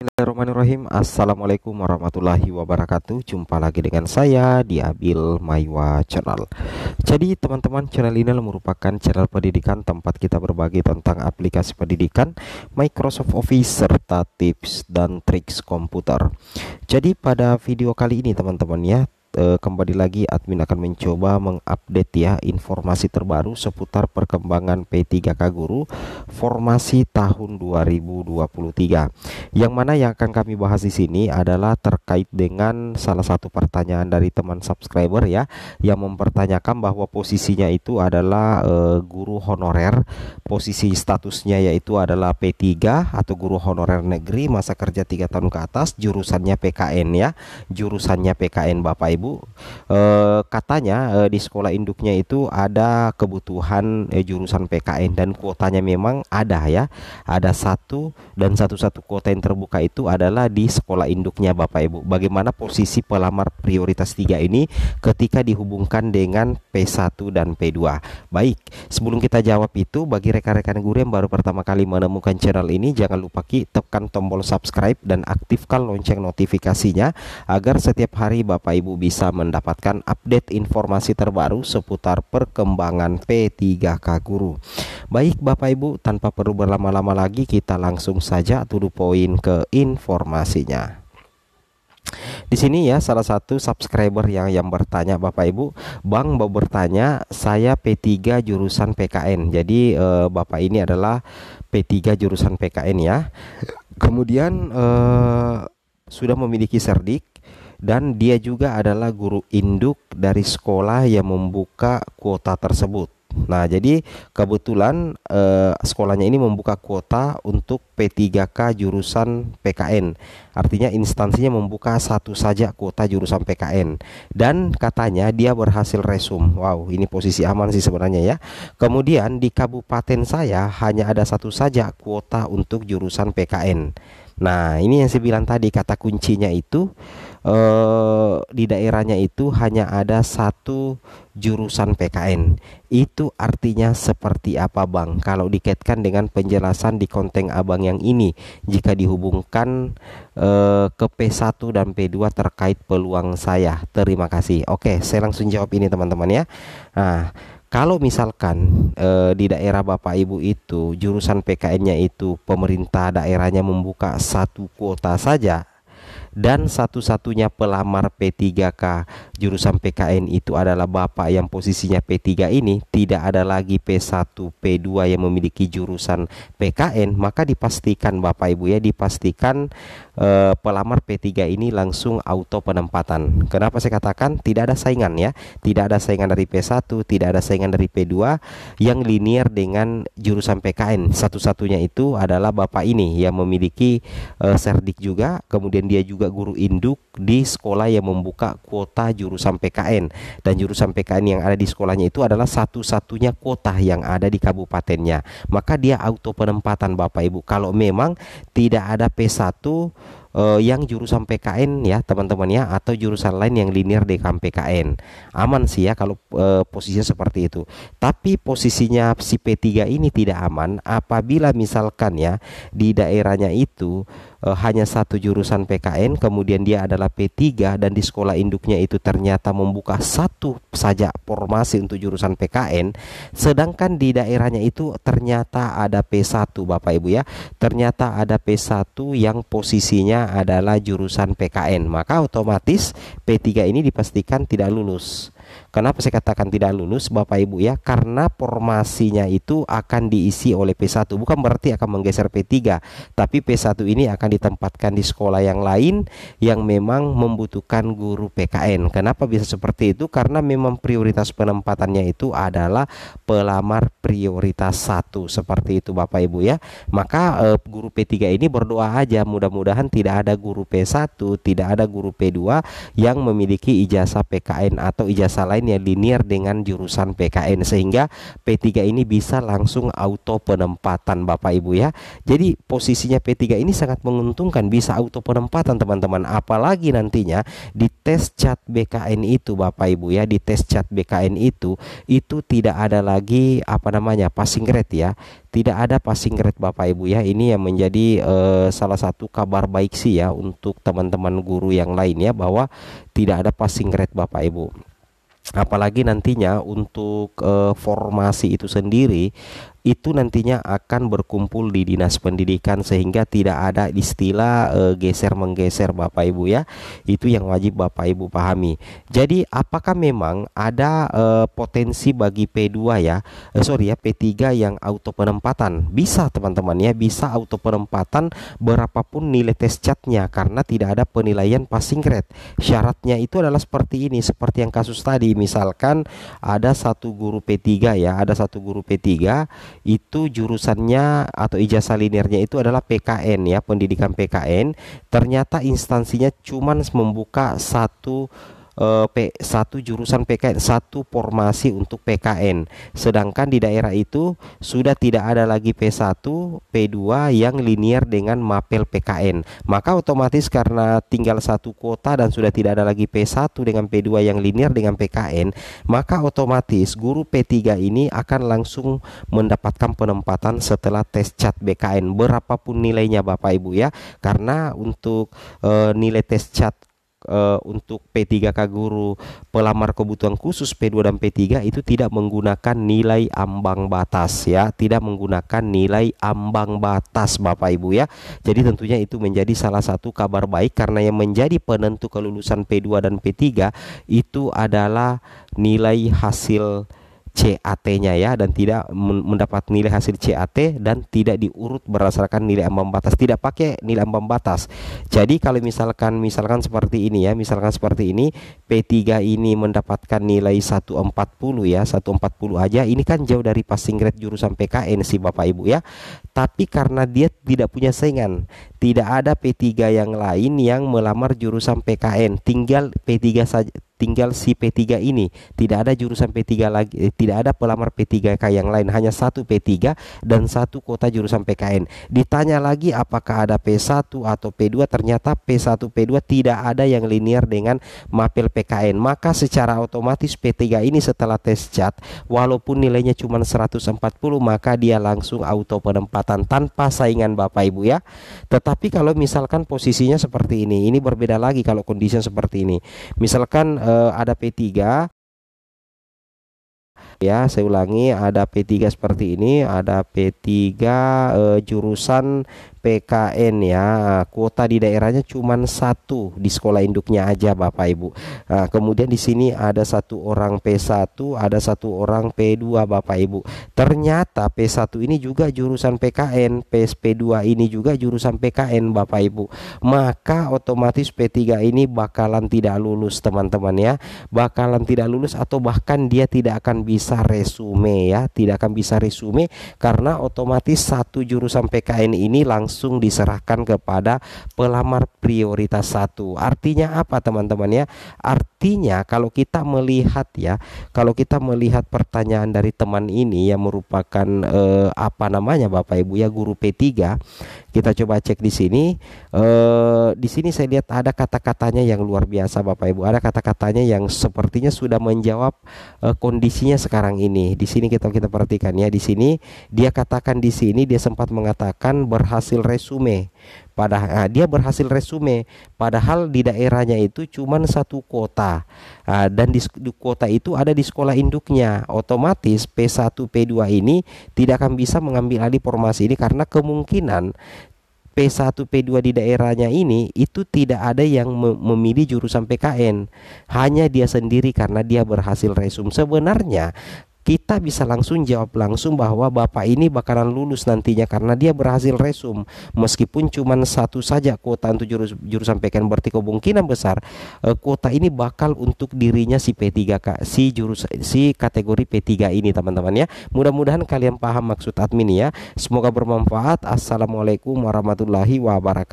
Bismillahirrahmanirrahim. Assalamualaikum warahmatullahi wabarakatuh. Jumpa lagi dengan saya di Abil Maiwa Channel. Jadi teman-teman, channel ini merupakan channel pendidikan tempat kita berbagi tentang aplikasi pendidikan, Microsoft Office, serta tips dan triks komputer. Jadi pada video kali ini teman-teman ya, kembali lagi admin akan mencoba mengupdate ya informasi terbaru seputar perkembangan P3K Guru formasi tahun 2023. Yang mana yang akan kami bahas di sini adalah terkait dengan salah satu pertanyaan dari teman subscriber ya, yang mempertanyakan bahwa posisinya itu adalah guru honorer, posisi statusnya yaitu adalah P3 atau guru honorer negeri, masa kerja 3 tahun ke atas, jurusannya PKN ya, jurusannya PKN Bapak Ibu. Katanya di sekolah induknya itu ada kebutuhan jurusan PKN dan kuotanya memang ada ya, ada satu dan satu-satu kuota yang terbuka itu adalah di sekolah induknya Bapak Ibu. Bagaimana posisi pelamar prioritas 3 ini ketika dihubungkan dengan P1 dan P2? Baik, sebelum kita jawab itu, bagi rekan-rekan guru yang baru pertama kali menemukan channel ini, jangan lupa tekan tombol subscribe dan aktifkan lonceng notifikasinya agar setiap hari Bapak Ibu bisa mendapatkan update informasi terbaru seputar perkembangan P3K Guru. Baik Bapak Ibu, tanpa perlu berlama-lama lagi, kita langsung saja to the point ke informasinya. Di sini ya salah satu subscriber yang bertanya Bapak Ibu, Bang mau bertanya, saya P3 jurusan PKN. Jadi Bapak ini adalah P3 jurusan PKN ya. Kemudian sudah memiliki serdik dan dia juga adalah guru induk dari sekolah yang membuka kuota tersebut. Nah, jadi kebetulan sekolahnya ini membuka kuota untuk P3K jurusan PKN. Artinya instansinya membuka satu saja kuota jurusan PKN. Dan katanya dia berhasil resum. Wow, ini posisi aman sih sebenarnya ya. Kemudian di kabupaten saya hanya ada satu saja kuota untuk jurusan PKN. Nah, ini yang saya bilang tadi, kata kuncinya itu di daerahnya itu hanya ada satu jurusan PKN. Itu artinya seperti apa Bang kalau dikaitkan dengan penjelasan di konten Abang yang ini, jika dihubungkan ke P1 dan P2 terkait peluang saya? Terima kasih. Oke, saya langsung jawab ini teman-teman ya. Nah, kalau misalkan di daerah Bapak Ibu itu jurusan PKN-nya itu pemerintah daerahnya membuka satu kuota saja, dan satu-satunya pelamar P3K jurusan PKN itu adalah Bapak yang posisinya P3 ini, tidak ada lagi P1, P2 yang memiliki jurusan PKN, maka dipastikan Bapak Ibu ya, dipastikan pelamar P3 ini langsung auto penempatan. Kenapa saya katakan tidak ada saingan ya? Tidak ada saingan dari P1, tidak ada saingan dari P2 yang linear dengan jurusan PKN. Satu-satunya itu adalah Bapak ini yang memiliki serdik juga, kemudian dia juga guru induk di sekolah yang membuka kuota jurusan PKN, dan jurusan PKN yang ada di sekolahnya itu adalah satu-satunya kuota yang ada di kabupatennya, maka dia auto penempatan Bapak Ibu kalau memang tidak ada P1 yang jurusan PKN ya teman-teman ya, atau jurusan lain yang linear dengan PKN. Aman sih ya kalau posisinya seperti itu. Tapi posisinya si P3 ini tidak aman apabila misalkan ya di daerahnya itu hanya satu jurusan PKN, kemudian dia adalah P3 dan di sekolah induknya itu ternyata membuka satu saja formasi untuk jurusan PKN, sedangkan di daerahnya itu ternyata ada P1 Bapak Ibu ya, ternyata ada P1 yang posisinya adalah jurusan PKN, maka otomatis P3 ini dipastikan tidak lulus. Kenapa saya katakan tidak lulus Bapak Ibu ya? Karena formasinya itu akan diisi oleh P1, bukan berarti akan menggeser P3, tapi P1 ini akan ditempatkan di sekolah yang lain yang memang membutuhkan guru PKN. Kenapa bisa seperti itu? Karena memang prioritas penempatannya itu adalah pelamar prioritas 1, seperti itu Bapak Ibu ya. Maka guru P3 ini berdoa aja mudah-mudahan tidak ada guru P1, tidak ada guru P2 yang memiliki ijazah PKN atau ijazah ijazah lain yang linear dengan jurusan PKN, sehingga P3 ini bisa langsung auto penempatan Bapak Ibu ya. Jadi posisinya P3 ini sangat menguntungkan, bisa auto penempatan teman-teman. Apalagi nantinya di tes CAT BKN itu Bapak Ibu ya, di tes CAT BKN itu tidak ada lagi passing grade ya. Tidak ada passing grade Bapak Ibu ya. Ini yang menjadi salah satu kabar baik sih ya untuk teman-teman guru yang lain ya, bahwa tidak ada passing grade Bapak Ibu. Apalagi nantinya untuk formasi itu sendiri itu nantinya akan berkumpul di dinas pendidikan, sehingga tidak ada istilah geser menggeser Bapak Ibu ya. Itu yang wajib Bapak Ibu pahami. Jadi apakah memang ada potensi bagi P2 ya, P3 yang auto penempatan? Bisa teman-teman ya, bisa auto penempatan berapapun nilai tes CAT-nya, karena tidak ada penilaian passing grade. Syaratnya itu adalah seperti ini, seperti yang kasus tadi. Misalkan ada satu guru P3 ya, ada satu guru P3 itu jurusannya atau ijazah linearnya itu adalah PKN ya, pendidikan PKN. Ternyata instansinya cuman membuka satu jurusan PKN, satu formasi untuk PKN. Sedangkan di daerah itu sudah tidak ada lagi P1, P2 yang linear dengan mapel PKN. Maka otomatis karena tinggal satu kota dan sudah tidak ada lagi P1 dengan P2 yang linear dengan PKN, maka otomatis guru P3 ini akan langsung mendapatkan penempatan setelah tes CAT BKN berapapun nilainya Bapak Ibu ya. Karena untuk nilai tes CAT untuk P3K guru pelamar kebutuhan khusus P2 dan P3 itu tidak menggunakan nilai ambang batas ya, tidak menggunakan nilai ambang batas Bapak Ibu ya. Jadi tentunya itu menjadi salah satu kabar baik, karena yang menjadi penentu kelulusan P2 dan P3 itu adalah nilai hasil CAT-nya ya, dan tidak mendapat nilai hasil CAT dan tidak diurut berdasarkan nilai ambang batas, tidak pakai nilai ambang batas. Jadi kalau misalkan seperti ini ya, misalkan seperti ini, P3 ini mendapatkan nilai 140 ya, 140 aja, ini kan jauh dari passing grade jurusan PKN sih Bapak Ibu ya. Tapi karena dia tidak punya saingan, tidak ada P3 yang lain yang melamar jurusan PKN, tinggal P3 saja, tinggal si P3 ini, tidak ada jurusan P3 lagi, tidak ada pelamar P3K yang lain, hanya satu P3 dan satu kota jurusan PKN. Ditanya lagi apakah ada P1 atau P2, ternyata P1 P2 tidak ada yang linear dengan mapel PKN. Maka secara otomatis P3 ini setelah tes CAT walaupun nilainya cuma 140, maka dia langsung auto penempatan tanpa saingan Bapak Ibu ya. Tetapi kalau misalkan posisinya seperti ini berbeda lagi kalau kondisinya seperti ini. Misalkan ada P3 ya, saya ulangi, ada P3 seperti ini, ada P3 jurusan PKN ya, kuota di daerahnya cuma satu di sekolah induknya aja Bapak Ibu. Kemudian di sini ada satu orang P1, ada satu orang P2 Bapak Ibu. Ternyata P1 ini juga jurusan PKN, P2 ini juga jurusan PKN Bapak Ibu. Maka otomatis P3 ini bakalan tidak lulus teman-teman ya, bakalan tidak lulus, atau bahkan dia tidak akan bisa resume ya, tidak akan bisa resume, karena otomatis satu jurusan PKN ini langsung diserahkan kepada pelamar prioritas 1. Artinya apa teman-teman ya? Artinya kalau kita melihat ya, kalau kita melihat pertanyaan dari teman ini yang merupakan Bapak Ibu ya, guru P3, kita coba cek di sini. Di sini saya lihat ada kata-katanya yang luar biasa Bapak Ibu. Ada kata-katanya yang sepertinya sudah menjawab kondisinya sekarang ini. Di sini kita perhatikan ya. Di sini dia katakan, di sini dia sempat mengatakan berhasil resume. Padahal dia berhasil resume, padahal di daerahnya itu cuma satu kota, dan di kota itu ada di sekolah induknya. Otomatis P1 P2 ini tidak akan bisa mengambil alih formasi ini, karena kemungkinan P1 P2 di daerahnya ini itu tidak ada yang memilih jurusan PKN, hanya dia sendiri karena dia berhasil resume. Sebenarnya kita bisa langsung jawab langsung bahwa Bapak ini bakalan lulus nantinya karena dia berhasil resume, meskipun cuma satu saja kuota untuk jurusan PKN. Berarti kemungkinan besar kuota ini bakal untuk dirinya si P3K, si kategori P3 ini teman-teman ya. Mudah-mudahan kalian paham maksud admin ya. Semoga bermanfaat. Assalamualaikum warahmatullahi wabarakatuh.